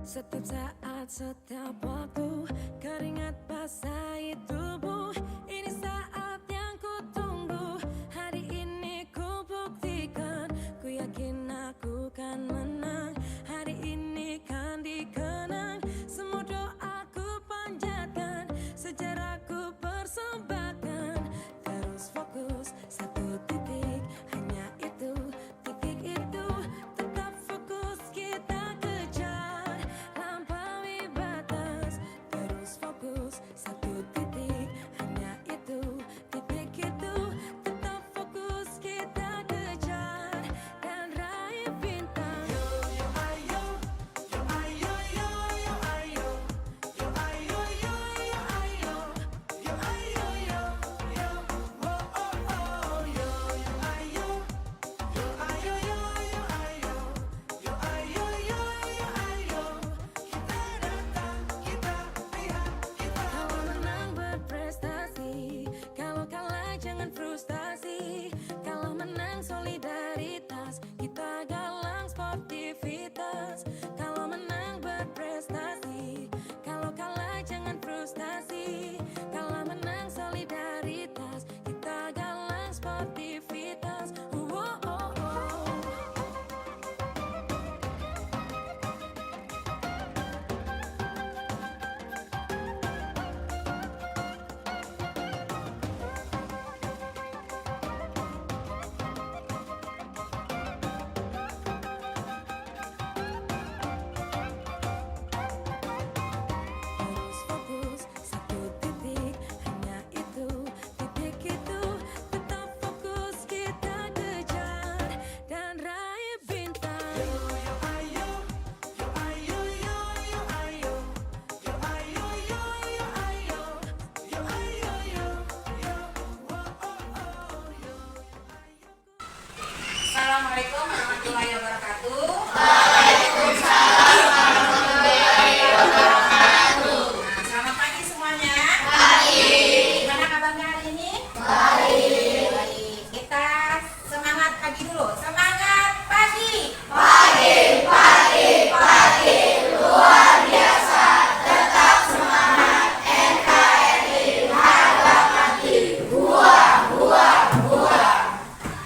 Setiap saat, setiap waktu, keringat basahi tubuh. Ini saat yang ku tunggu. Hari ini ku buktikan, ku yakin aku kan menang. Hari ini kan dikenang, semua doaku panjatkan, sejarahku persembahkan. Terus fokus, satu titik, hanya itu, titik itu. Tetap fokus, kita kejar, lampaui batas. Terus fokus, satu titik, hanya itu, titik itu. Tetap fokus, kita kejar, dan raih bintang. Yo yo ayo, yo ayo yo yo ayo, yo ayo yo yo ayo, yo ayo yo yo, oh oh oh, yo yo ayo, yo ayo yo yo ayo, yo ayo yo yo ayo. Kita datang, kita lihat, kita. Kalau menang berprestasi, kalau kalah jangan frustasi. Kalau menang solidaritas, kita galang sportivitas. Kalau menang berprestasi, kalau kalah jangan frustasi. Kalau menang solidaritas, kita galang sportivitas. Oh, oh, oh. Terus fokus, satu titik, hanya itu, titik itu. Tetap fokus, kita kejar, dan raih bintang. Yo yo ayo, yo ayo yo yo ayo, yo ayo yo yo ayo, yo ayo yo yo, oh oh oh, yo ayo. Assalamualaikum warahmatullahi wabarakatuh. Nah, selamat pagi semuanya. Gimana kabarnya hari ini? Baik. Kita semangat pagi dulu. Semangat pagi.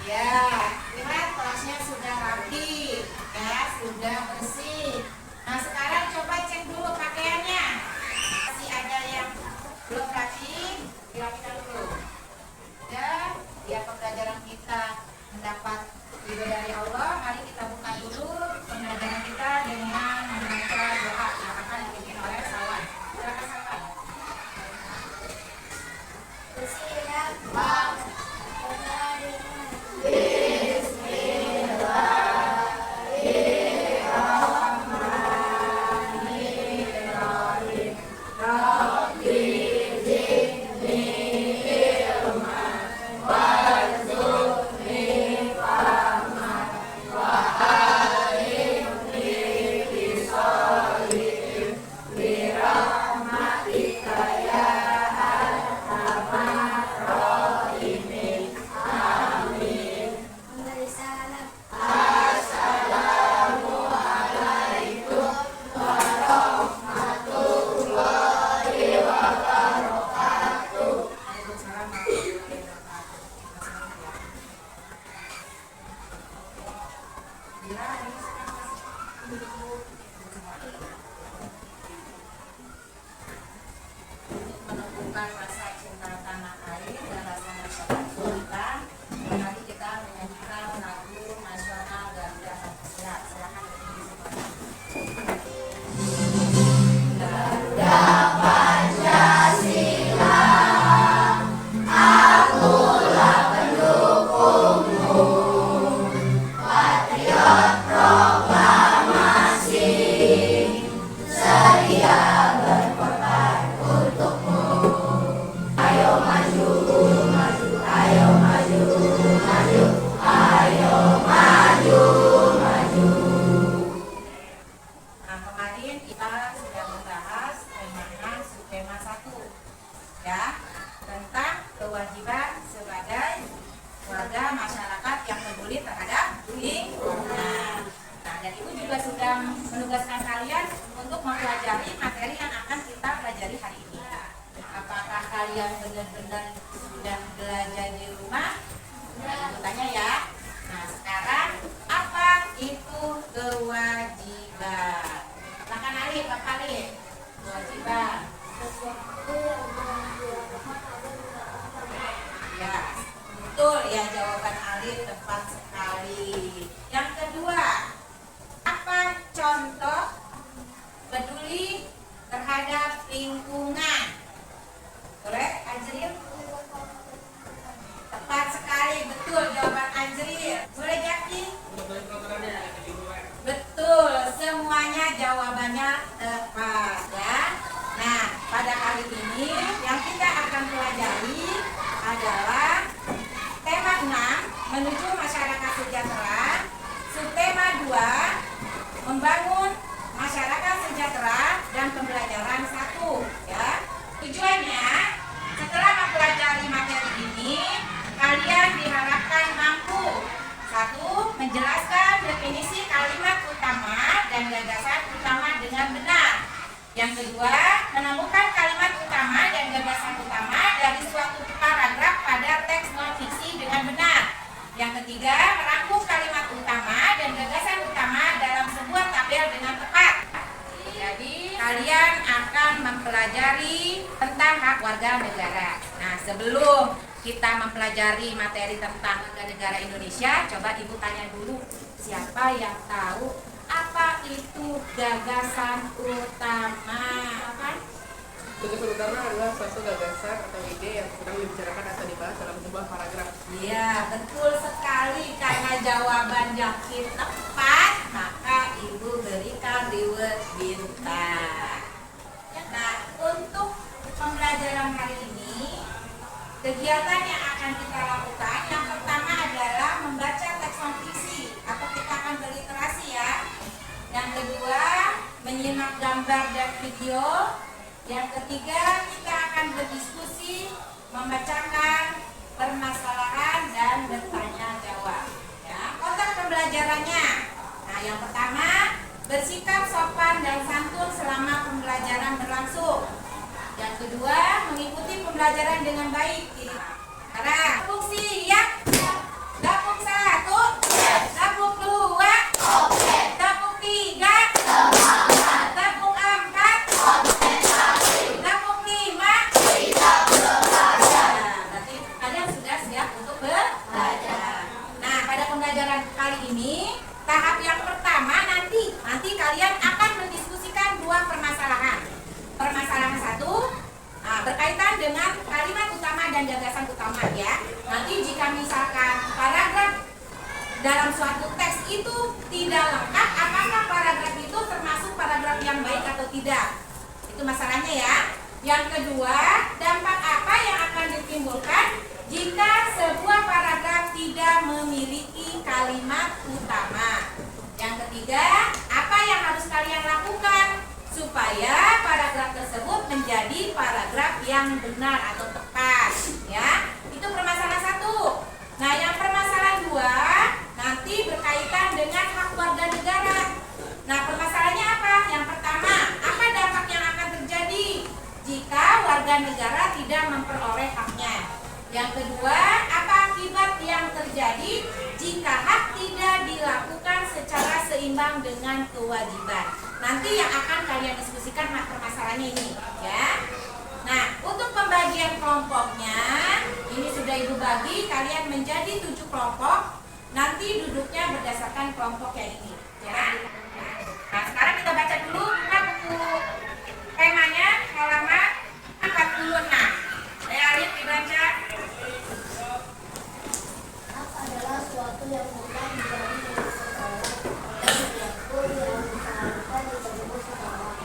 Ya, lihat kelasnya sudah rapi, ya, sudah bersih. Nah, sekarang coba cek dulu pakaiannya. Masih ada yang belum rapi, dirapikan dulu. Dan biar pembelajaran kita mendapat ridho dari Allah, mari kita buka dulu pembelajaran kita dengan membaca doa yang akan dipimpin oleh Salwan. Silakan Salwan. Menumbuhkan rasa cinta tanah air dan rasa persatuan kita. Mari kita menyanyikan lagu nasional Garuda Pancasila. Silakan berdiri semua. kalian benar-benar sudah belajar di rumah? Ibu tanya ya. Nah, sekarang apa itu kewajiban? Silakan Alif, Pak Alif. Kewajiban. Ya, betul ya, jawaban Alif tepat sekali. Yang kedua, apa contoh peduli terhadap lingkungan? Boleh, Anjril? Tepat sekali, betul jawaban Anjril. Boleh, Jaki? Betul, semuanya jawabannya tepat ya. Nah, pada kali ini yang kita akan pelajari adalah tema 6, menuju masyarakat sejahtera. Subtema 2, membangun masyarakat sejahtera dan pembelajaran 1 ya. Tujuannya, setelah mempelajari materi ini, kalian diharapkan mampu: 1. Menjelaskan definisi kalimat utama dan gagasan utama dengan benar. Yang kedua, menemukan kalimat utama dan gagasan utama dari suatu paragraf pada teks non-fiksi dengan benar. Yang ketiga, merangkum kalimat utama dan gagasan utama dalam sebuah tabel dengan tepat. Jadi, kalian akan mempelajari tentang hak warga negara. Nah, sebelum kita mempelajari materi tentang warga negara Indonesia, coba Ibu tanya dulu, siapa yang tahu apa itu gagasan utama? Apa? Gagasan utama adalah suatu gagasan atau ide yang sedang dibicarakan atau dibahas dalam sebuah paragraf. Iya, betul sekali. Karena jawaban Jaki tepat, maka Ibu berikan reward bintang. Nah, untuk pembelajaran hari ini, kegiatan yang akan kita lakukan yang pertama adalah membaca teks non-fiksi atau kita akan berliterasi ya. Yang kedua, menyimak gambar dan video. Yang ketiga, kita akan berdiskusi, membacakan permasalahan dan bertanya jawab. Ya, kotak pembelajarannya. Nah, yang pertama, bersikap sopan dan santun selama pembelajaran berlangsung. Yang kedua, mengikuti pembelajaran dengan baik. Sekarang, dapuk siap. Dapuk 1, dapuk 2, dapuk 3, dapuk 4, dapuk 5. Nah, berarti kalian sudah siap untuk belajar. Nah, pada pembelajaran kali ini, tahap yang pertama nanti kalian akan mendiskusikan 2 permasalahan. Permasalahan 1 berkaitan dengan kalimat utama dan gagasan utama ya. Nanti jika misalkan paragraf dalam suatu teks itu tidak lengkap, apakah paragraf itu termasuk paragraf yang baik atau tidak? Itu masalahnya ya. Yang kedua, dampak apa yang akan ditimbulkan jika sebuah paragraf tidak memiliki kalimat utama? Yang ketiga, apa yang harus kalian lakukan supaya paragraf tersebut menjadi paragraf yang benar atau tepat ya. Itu permasalahan 1. Nah, yang permasalahan 2 nanti berkaitan dengan hak warga negara. Nah, permasalahannya apa? Yang pertama, apa dampak yang akan terjadi jika warga negara tidak memperoleh haknya? Yang kedua, apa akibat yang terjadi jika hak tidak dilakukan secara seimbang dengan kewajiban? Nanti yang akan kalian diskusikan permasalahannya ini ya. Nah, untuk pembagian kelompoknya, ini sudah Ibu bagi, kalian menjadi 7 kelompok. Nanti duduknya berdasarkan kelompok yang ini ya. Nah, sekarang kita baca dulu, buka buku temanya halaman 46. Alif dibaca. Hak adalah suatu yang mutlak menjadi milik seseorang dan siapapun yang disarankan disebut seseorang.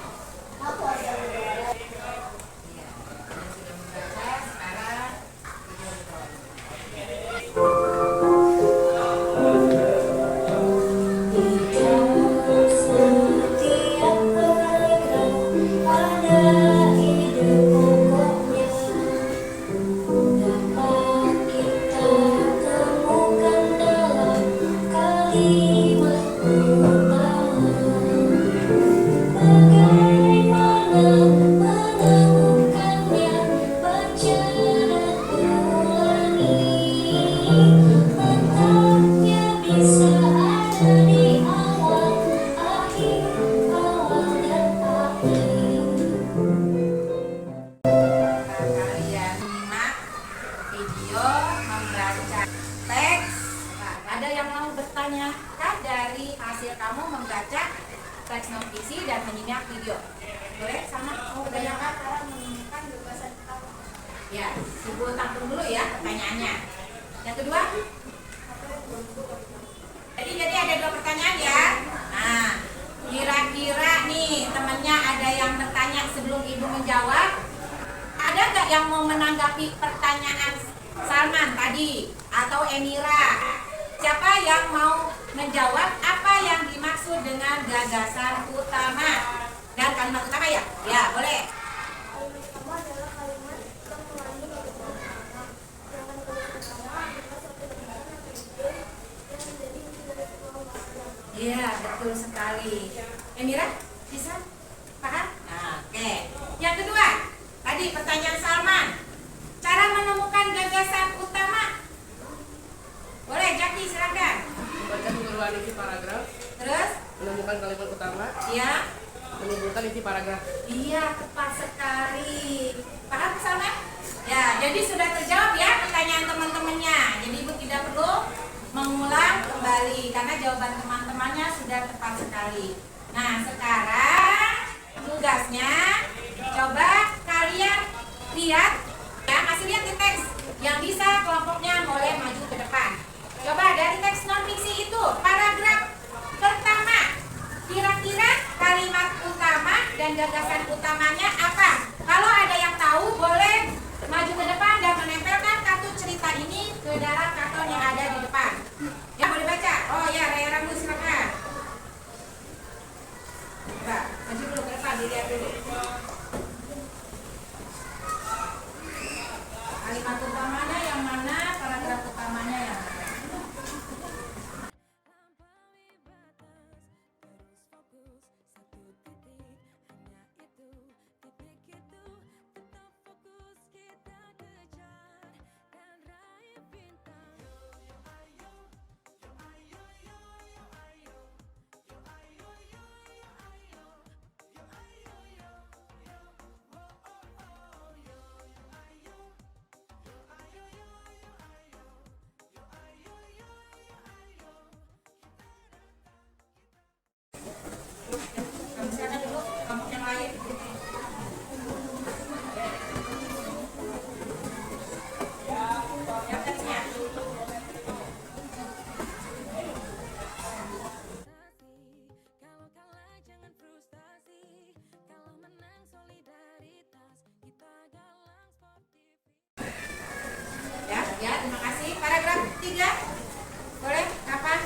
Hak warga negara. Iya, sudah membaca, sekarang Setiap paragraf pada ini teks non fiksi dan menyimak video. Boleh sama? Mau kebanyakan? Cara menemukan gagasan utama. Ya, Ibu tampung dulu ya pertanyaannya. Yang kedua, jadi ada 2 pertanyaan ya. Nah, kira-kira nih temennya ada yang bertanya sebelum Ibu menjawab. Ada nggak yang mau menanggapi pertanyaan Salman tadi atau Emira? Siapa yang mau menjawab apa yang dimaksud dengan gagasan utama? Dan kalimat utama ya? Ya, boleh. Kalimat utama adalah kalimat yang mengandung gagasan utama. Sedangkan gagasan utama adalah suatu gagasan atau ide yang menjadi inti dari sebuah pemahaman. Iya, betul sekali. Emira, bisa? Paham? Nah, oke. Yang kedua, tadi pertanyaan Salman. Cara menemukan gagasan utama. Boleh, Jaki, silakan. Membaca keseluruhan isi paragraf, Terus, menemukan kalimat utama, ya. menyimpulkan isi paragraf. Iya, tepat sekali. Paham Salman? Ya, jadi sudah terjawab ya pertanyaan teman-temannya. Jadi Ibu tidak perlu mengulang kembali karena jawaban teman-temannya sudah tepat sekali. Nah, sekarang tugasnya coba kalian lihat ya, masih lihat di teks. Yang bisa kelompoknya boleh maju ke depan. Coba dari teks non fiksi itu paragraf pertama. Kira-kira kalimat utama dan gagasan utamanya apa? Kalau ada yang tahu boleh maju ke depan dan menempelkan kartu cerita ini ke dalam karton yang ada di depan. Ya, boleh baca. Oh ya, Raya Rambu silakan. Coba, maju dulu ke depan, dilihat dulu. Kalimat utamanya yang mana? Paragraf utamanya yang mana? Lampaui batas, terus fokus satu titik, hanya itu, titik itu, tetap fokus kita kejar dan raih bintang. Kamu silakan dulu, kelompok yang lain. Yang teksnya. Kalau kalah jangan frustasi, kalau menang solidaritas, kita galang sportif. Ya, ya, terima kasih. Paragraf 3. Boleh? Kapan?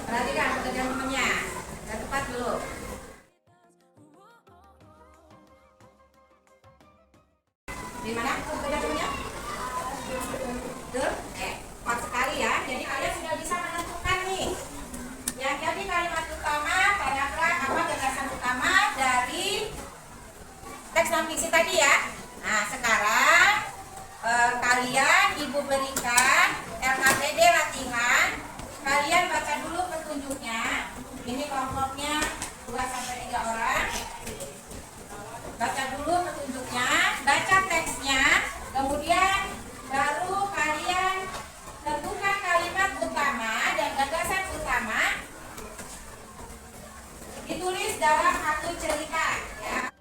Perhatikan pekerjaan temannya. Sudah tepat belum? Di mana pekerjaan temannya? Betul? Tepat sekali ya. Jadi kalian sudah bisa menentukan nih. Yang jadi kalimat utama, paragraf apa gagasan utama dari teks non fiksi tadi ya. Nah, sekarang kalian Ibu berikan LKPD latihan. Kalian baca dulu petunjuknya. Ini kelompoknya 2-3 orang. Baca dulu petunjuknya, baca teksnya, kemudian baru kalian tentukan kalimat utama dan gagasan utama. Ditulis dalam kartu cerita ya.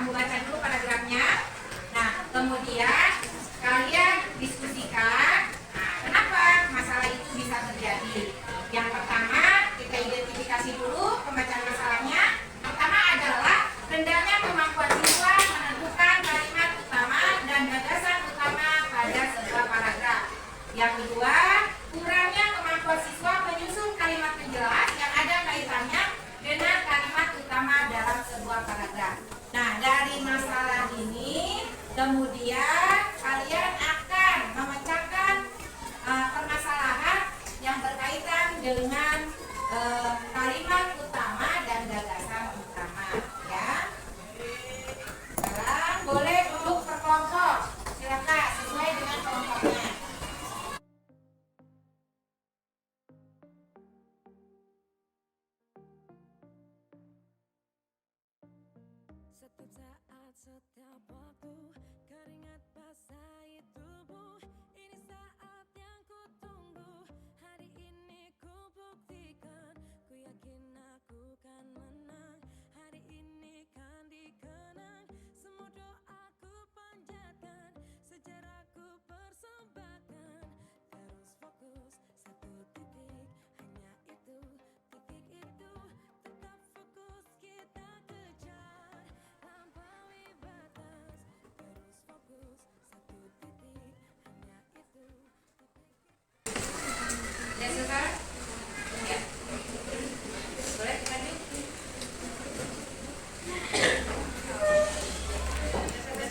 kamu baca dulu paragrafnya. Nah, kemudian kalian diskusikan. Nah, kenapa masalah itu bisa terjadi? Yang pertama, kita identifikasi dulu pembacaan masalahnya. Pertama adalah rendahnya kemampuan siswa menentukan kalimat utama dan gagasan utama pada sebuah paragraf. Yang kedua, kurangnya kemampuan siswa menyusun kalimat penjelas yang ada kaitannya dengan kalimat utama dalam sebuah paragraf. Nah, dari masalah ini, kemudian kalian akan memecahkan permasalahan yang berkaitan dengan kalimat utama dan gagasan utama, ya. Sekarang boleh duduk berkelompok, silakan sesuai dengan kelompoknya. Setiap saat, setiap waktu, keringat basahi tubuh. Ini saat yang ku tunggu. Hari ini ku buktikan. Ku yakin aku kan menang. Hari ini kan dikenang. Semua doaku panjatkan, sejarahku persembahkan. Terus fokus, satu titik, hanya itu, titik itu. Tetap fokus, kita kejar. Lampaui batas, terus fokus, satu titik, hanya itu, titik itu. Ya, sekarang? Ya. Boleh kita duduk?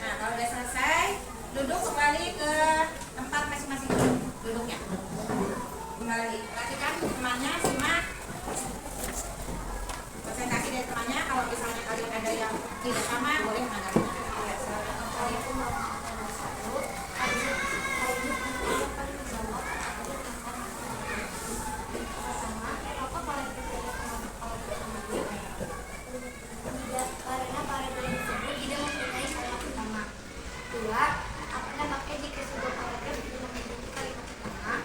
Nah, kalau udah selesai, duduk kembali ke tempat masing-masing duduknya. Kembali, perhatikan temannya, simak presentasi dari temannya. Kalau misalnya kalian ada yang tidak sama, boleh menanggapi. Ya, silakan. Karena paragraf tersebut tidak mempunyai kalimat utama. Dua, apakah pakai jika sebuah paragraf tidak memiliki kalimat utama?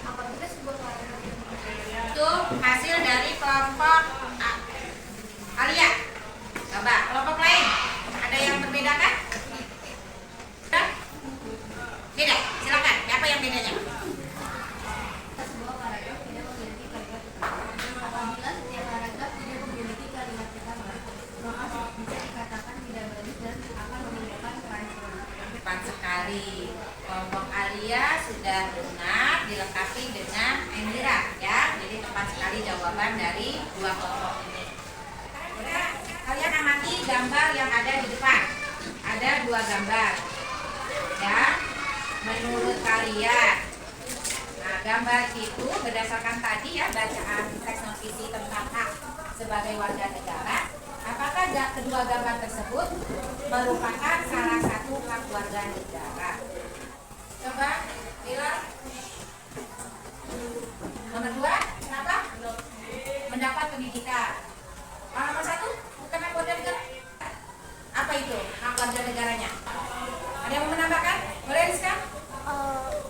Apabila sebuah paragraf tidak memiliki Itu hasil dari kelompok A. Alia, coba kelompok lain ada yang berbeda kan? Beda, silakan. Apa yang bedanya? sebuah paragraf tidak memiliki kalimat utama. Apabila setiap paragraf tidak memiliki kalimat utama, maka bisa dikatakan tidak bagus dan akan menimbulkan kerancuan. Tepat sekali. Kelompok Alia sudah lunak, dilengkapi dengan Endira, ya. Jadi tepat sekali jawaban dari dua kelompok ini. Udah, kalian amati gambar yang ada di depan. Ada dua gambar, ya. Menurut kalian, nah gambar itu berdasarkan tadi ya bacaan teks non visi tentang hak sebagai warga negara. Apakah kedua gambar tersebut merupakan salah satu hak warga negara? Coba bilang. Nomor dua, kenapa? Mendapat pendidikan. Nomor satu, bukan hak warga negara. Apa itu hak warga negaranya? Ada yang mau menambahkan? Boleh Rizka?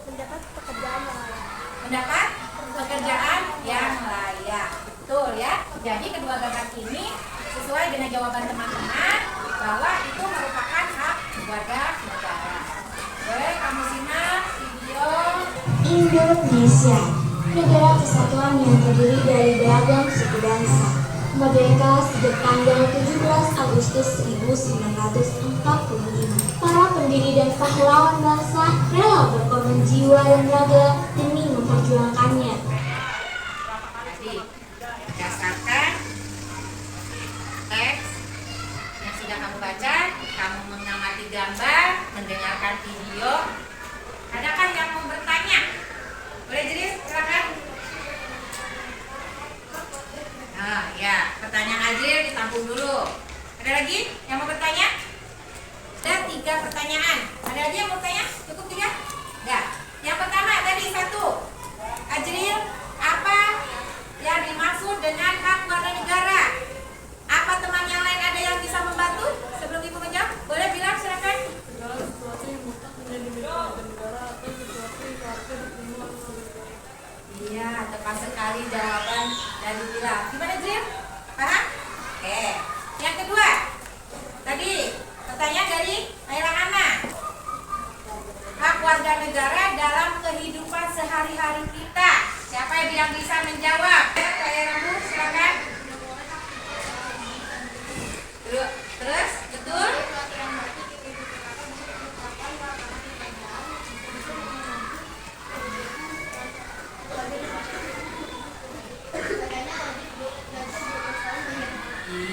Mendapat pekerjaan yang layak. Mendapat pekerjaan yang layak. Betul ya. Jadi kedua gambar ini sesuai dengan jawaban teman-teman bahwa itu merupakan hak warga negara. Boleh kamu simak video. Indonesia, negara kesatuan yang terdiri dari beragam suku bangsa, merdeka sejak tanggal 17 Agustus 1945. Para pendiri dan pahlawan bangsa rela berkorban jiwa dan raga demi memperjuangkannya. Tadi berdasarkan teks yang sudah kamu baca, kamu mengamati gambar, mendengarkan video. Adakah yang mau bertanya? Boleh jadi silakan. Nah, ya, pertanyaan Azril ditampung dulu. Ada lagi yang mau bertanya? Ada 3 pertanyaan. Ada lagi yang mau bertanya? Cukup 3? Enggak. Yang pertama tadi 1. Azril, apa yang dimaksud dengan hak warga negara? Apa teman yang lain ada yang bisa membantu? Sebelum Ibu menjawab, boleh bilang silakan. Segala sesuatu yang mutlak menjadi milik warga negara atau sesuatu yang seharusnya diterima oleh warga negara. Iya, tepat sekali jawaban dari Bila. Gimana Jim? Paham? Oke. Yang kedua, tadi Pertanyaan dari Naila Ana. Hak warga negara dalam kehidupan sehari-hari kita. Siapa yang bisa menjawab? Saya Ramu, silakan. Terus, betul?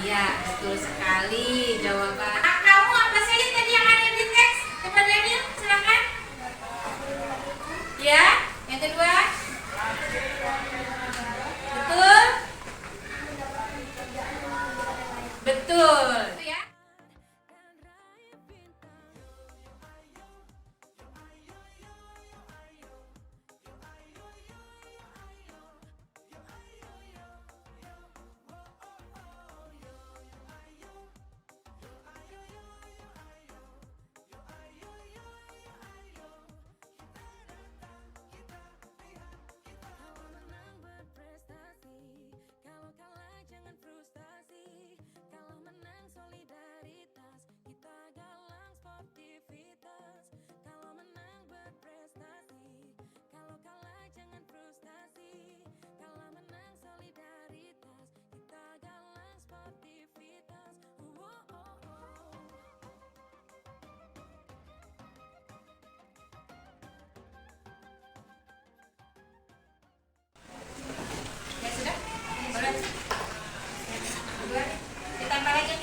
Iya, betul sekali jawaban. Kamu apa saja tadi yang ada di teks? Coba Daniel, silakan. Ya, yang kedua. Betul? Betul. Itu ya. Kalau menang berprestasi, kalau kalah jangan frustasi. Kalau menang solidaritas, kita galang sportivitas. Kalau menang berprestasi, kalau kalah jangan frustasi. Kalau menang solidaritas, kita galang sportivitas. Ya sudah? Boleh. Dua. Ditambah lagi.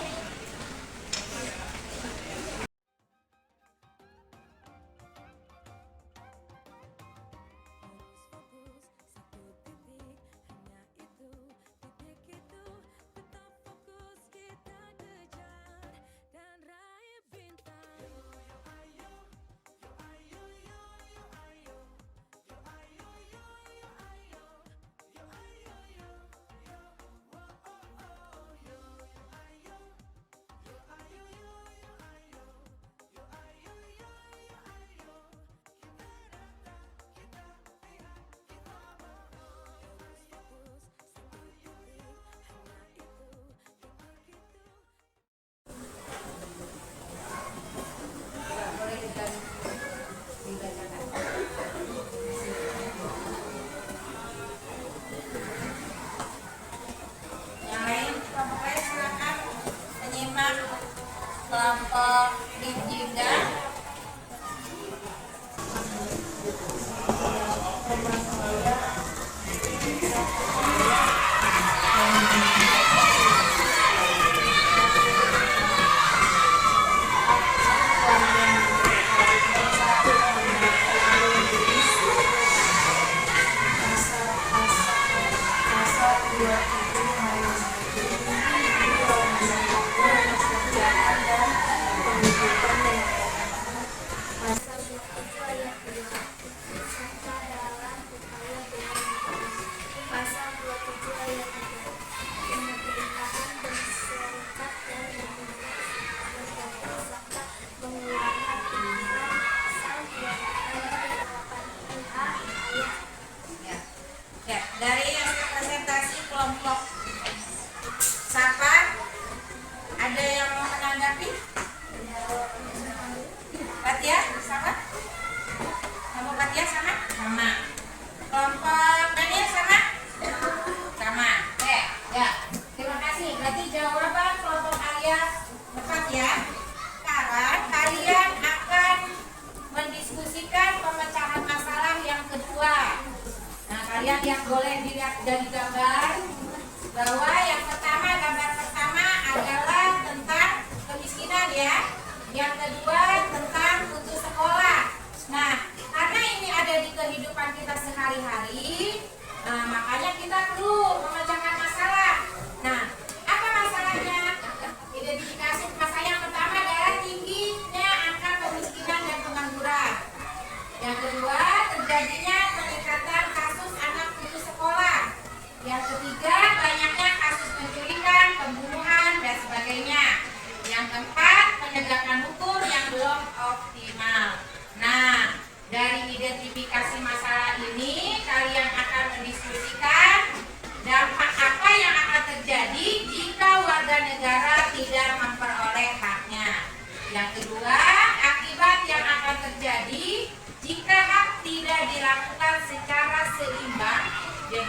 Fokus satu titik, hanya itu, titik itu. Tetap fokus kita kejar dan raih bintang. Fokus satu titik, hanya itu, titik itu. Boleh dibacakan. Yang lain, kelompok lain silakan menyimak kelompok Lijinda. Pasal 27 ayat 3 pemerintahan berserikat dan serta mengeluarkan pikiran pasal 28 ayat Ya. Ya, dari yang presentasi kelompok Sapa, ada yang mau menanggapi? Katia, sama? Kamu Katia sama? Sama. Kelompok Daniel sama? Sama. Ya. Terima kasih. Berarti jawaban kelompok Alias tepat ya. Sekarang kalian akan mendiskusikan pemecahan masalah yang kedua. Nah, kalian yang boleh dilihat dari gambar bahwa yang pertama, gambar pertama adalah tentang kemiskinan ya. Yang kedua tentang putus sekolah. Nah, karena ini ada di kehidupan kita sehari-hari, nah makanya kita perlu memecahkan masalah. Nah, apa masalahnya? Identifikasi masalah yang pertama adalah tingginya angka kemiskinan dan pengangguran. Yang kedua, terjadinya peningkatan kasus anak putus sekolah. Yang ketiga, banyaknya kasus penculikan, pembunuhan, dan sebagainya. Yang keempat, penegakan hukum yang belum optimal. Nah, dari identifikasi masalah ini, kalian akan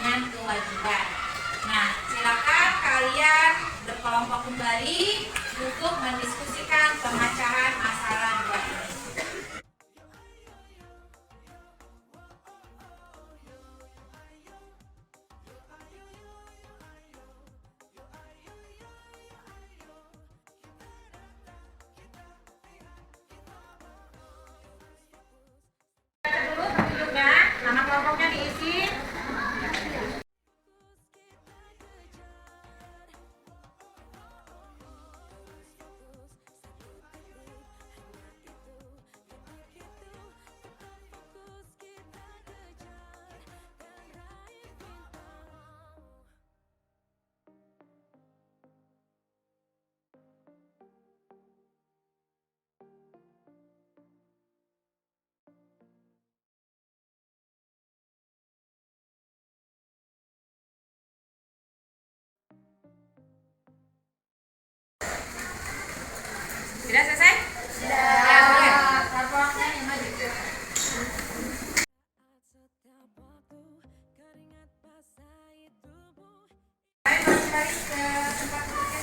dengan kewajiban. Nah, silakan kalian berkelompok kembali untuk mendiskusikan pemecahan masalah 2 ini. Dulu petunjuknya, nama kelompoknya diisi. Sudah selesai? Sudah. Ya, boleh. Kelompoknya yang maju. Setiap waktu keringat basahi tubuh. Ayo balik ke tempat duduknya.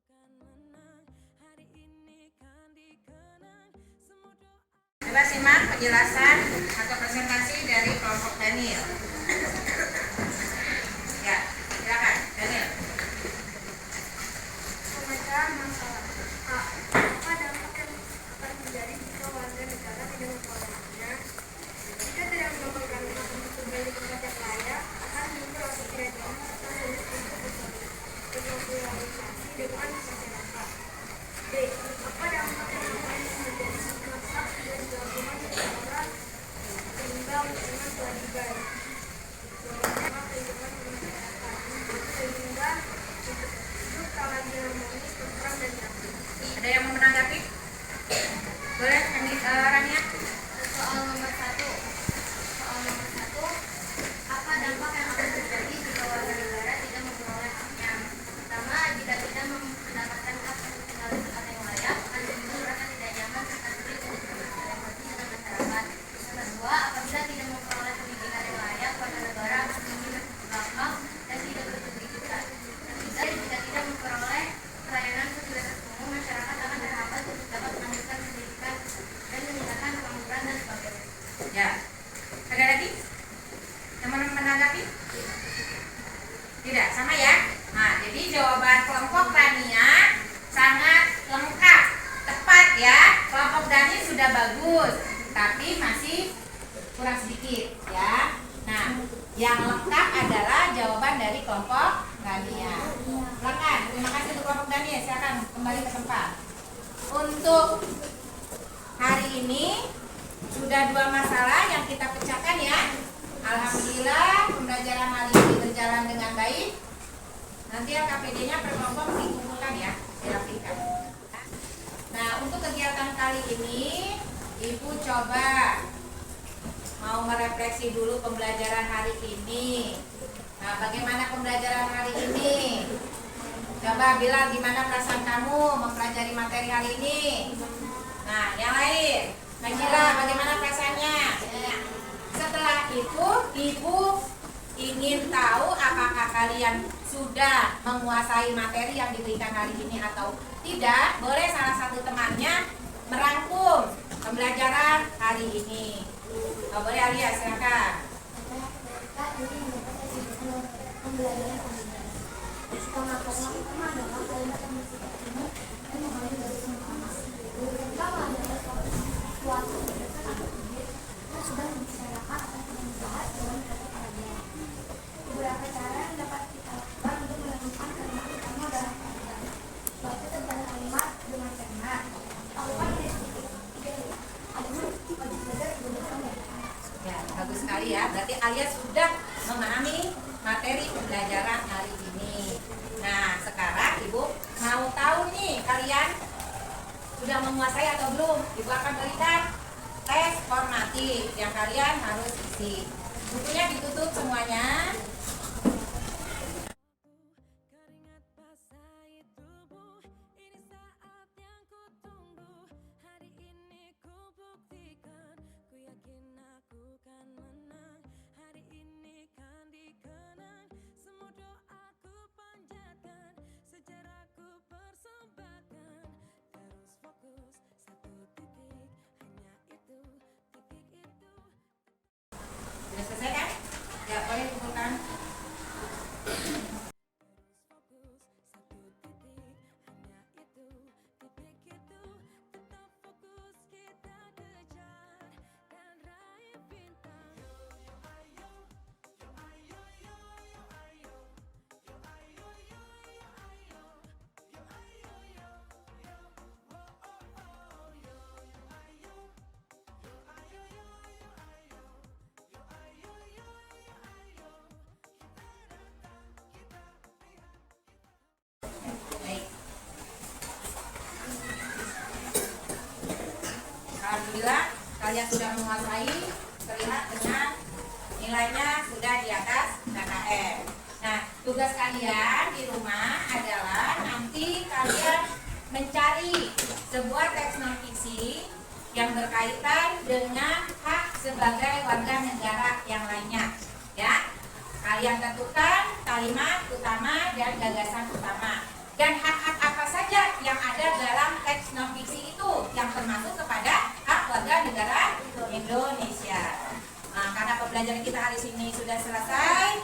Bukan menang, hari ini kan dikenang. Semua doa Coba simak penjelasan atau presentasi dari kelompok Daniel. Ya, silakan Daniel. Pemecahan masalah. A. Apa dampak yang akan terjadi jika warga negara tidak memperolehnya? Jika tidak mendapatkan hak untuk kembali ke tempat yang layak, akan muncul rasa tidak nyaman serta sulit untuk bersosialisasi dengan masyarakat. B. Apa dampak yang akan terjadi jika hak dan kewajiban seseorang seimbang dengan kewajiban? Jawabannya kehidupan masyarakat sehingga hidup kawan harmonis, tentram dan damai. Ada yang mau menanggapi? Boleh, Rania? Soal nomor 1. Apa dampak yang akan terjadi jika warga negara tidak memperoleh haknya? Pertama, jika tidak mendapatkan hak untuk tinggal di tempat yang layak, akan timbul rasa tidak nyaman serta sulit untuk bersosialisasi dengan masyarakat. Yang kedua, apabila tidak memperoleh pendidikan yang layak, warga negara akan menjadi gampang dan tidak berkecukupan. Ketiga, jika tidak memperoleh pelayanan fasilitas umum, masyarakat akan terhambat untuk dapat melanjutkan pendidikan dan meningkatkan pengangguran dan sebagainya. Ya. Ada lagi? Yang mau menanggapi? Tidak, sama ya? Nah, jadi jawaban kelompok Rania sangat lengkap, tepat ya. Kelompok Dani sudah bagus, tapi masih kurang sedikit ya. Nah, yang lengkap adalah jawaban dari kelompok Rania. Silakan, terima kasih untuk kelompok Dani. Silakan kembali ke tempat. Untuk hari ini sudah 2 masalah yang kita pecahkan ya. Alhamdulillah pembelajaran hari ini berjalan dengan baik. Nanti LKPD-nya per kelompok dikumpulkan ya, dirapikan. Nah, untuk kegiatan kali ini Ibu coba mau merefleksi dulu pembelajaran hari ini. Nah, bagaimana pembelajaran hari ini? Coba bilang gimana perasaan kamu mempelajari materi hari ini. Nah, yang lain, Najila, bagaimana perasaannya? Setelah itu, Ibu ingin tahu apakah kalian sudah menguasai materi yang diberikan hari ini atau tidak. Boleh salah satu temannya merangkum pembelajaran hari ini. Oh, boleh Alia, silakan. Kak, ini mendapat pembelajaran kalian. Setelah pertama adalah kalimat yang bersifat umum dan mengalami dari semua anak. Pertama adalah suatu berdasarkan atau tidak yang sudah membicarakan akan pembelajaran dalam kata kalian. Beberapa cara yang dapat kita lakukan untuk menemukan kalimat utama dalam kalimat. Baca tentang kalimat dengan cermat. Lakukan dari sedikit wajib belajar menggunakan bacaan. Ya, bagus sekali ya. Berarti Alia sudah memahami materi pembelajaran hari ini. Nah, sekarang Ibu mau tahu nih kalian sudah menguasai atau belum. Ibu akan berikan tes formatif yang kalian harus isi. Bukunya ditutup semuanya. keringat basahi tubuh. Ini saat yang ku tunggu. Hari ini ku buktikan. Ku yakin kalian sudah menguasai, terlihat dengan nilainya sudah di atas KKM. Nah, tugas kalian di rumah adalah nanti kalian mencari sebuah teks non fiksi yang berkaitan dengan hak sebagai warga negara yang lainnya. Ya, kalian tentukan kalimat utama dan gagasan utama. Dan hak-hak apa saja yang ada dalam teks non fiksi itu yang termasuk kepada hak warga negara Indonesia. Nah, karena pembelajaran kita hari ini sudah selesai,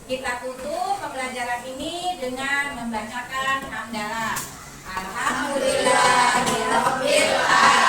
kita tutup pembelajaran ini dengan membacakan hamdalah. Alhamdulillahirabbil alamin.